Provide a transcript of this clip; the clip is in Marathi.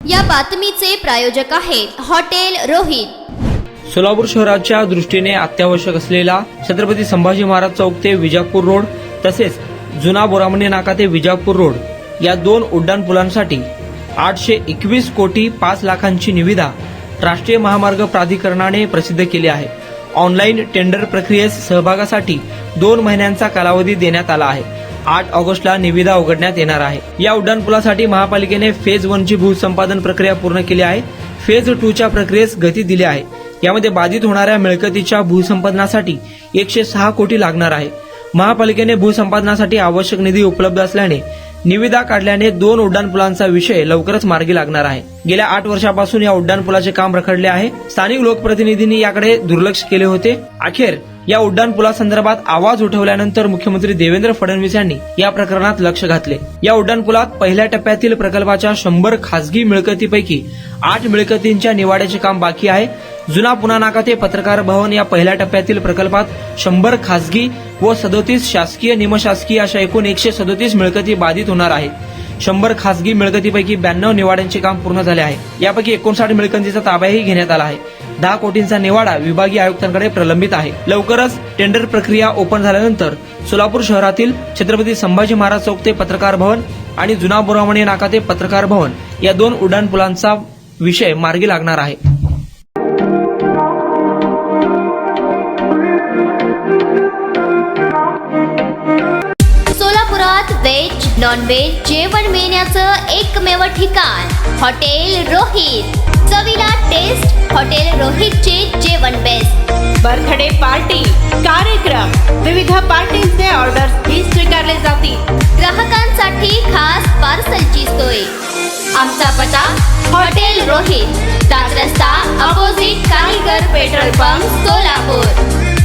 या बातमीचे प्रायोजक आहेत हॉटेल रोहित। सोलापूर शहराच्या दृष्टीने अत्यावश्यक असलेला छत्रपती संभाजी महाराज चौक ते विजापूर रोड तसेच जुना बोरामणी नाका ते विजापूर रोड या दोन उड्डाणपुलांसाठी 821 कोटी 5 लाखांची निविदा राष्ट्रीय महामार्ग प्राधिकरणाने प्रसिद्ध केली आहे। ऑनलाईन टेंडर प्रक्रियेस सहभागासाठी 2 महिन्यांचा कालावधी देण्यात आला आहे। 8 ऑगस्टला निविदा उघडण्यात येणार आहे। या उड्डाणपुलासाठी महापालिकेने फेज 1 ची भूसंपादन प्रक्रिया पूर्ण केली आहे। फेज 2 च्या प्रक्रियेस गती दिली आहे। यामध्ये बाधित होणाऱ्या मिळकतीच्या भूसंपादनासाठी 106 कोटी लागणार आहे। महापालिकेने भूसंपादनासाठी आवश्यक निधी उपलब्ध असल्याने निविदा काढल्याने 2 उड्डाणपुलांचा विषय लवकरच मार्गी लागणार आहे। गेल्या 8 वर्षापासून या उड्डाणपुलाचे काम रखडले आहे। स्थानिक लोकप्रतिनिधींनी याकडे दुर्लक्ष केले होते। अखेर या उड्डाणपुलासंदर्भात आवाज उठवल्यानंतर मुख्यमंत्री देवेंद्र फडणवीस यांनी या प्रकरणात लक्ष घातले। या उड्डाणपुलात पहिल्या टप्प्यातील प्रकल्पाच्या 100 खासगी मिळकतीपैकी 8 मिळकतींच्या निवाड्याचे काम बाकी आहे। जुना पुणा नाका ते पत्रकार भवन या पहिल्या टप्प्यातील प्रकल्पात 100 खासगी व 37 शासकीय निमशासकीय अशा एकूण 137 मिळकती बाधित होणार आहेत। 100 खासगी मिळकतीपैकी 92 निवाड्यांचे काम पूर्ण झाले आहे। यापैकी 59 मिळकतींचा ताबाही घेण्यात आला आहे। 10 कोटींचा निवाडा विभागीय आयुक्तांकडे प्रलंबित आहे। लवकरच टेंडर प्रक्रिया ओपन झाल्यानंतर सोलापूर शहरातील छत्रपती संभाजी महाराज चौक ते पत्रकार भवन आणि जुना बोरामणी नाका ते पत्रकार भवन या 2 उड्डाणपुलांचा विषय मार्गी लागणार आहे। सोलापुरात व्हेज नॉन व्हेज जेवण मिळण्याचं एकमेव ठिकाण हॉटेल रोहित। चवीला टेस्ट हॉटेल रोहितचे जेवण बेस्ट। बर्थडे पार्टी कार्यक्रम विविध पार्टींचे ऑर्डर्स ही स्वीकारले जातील। ग्राहकांसाठी खास पार्सलची सोय। आमचा पत्ता हॉटेल रोहित, 7 रस्ता अपोजिट कारीगर पेट्रोल पंप सोलापूर।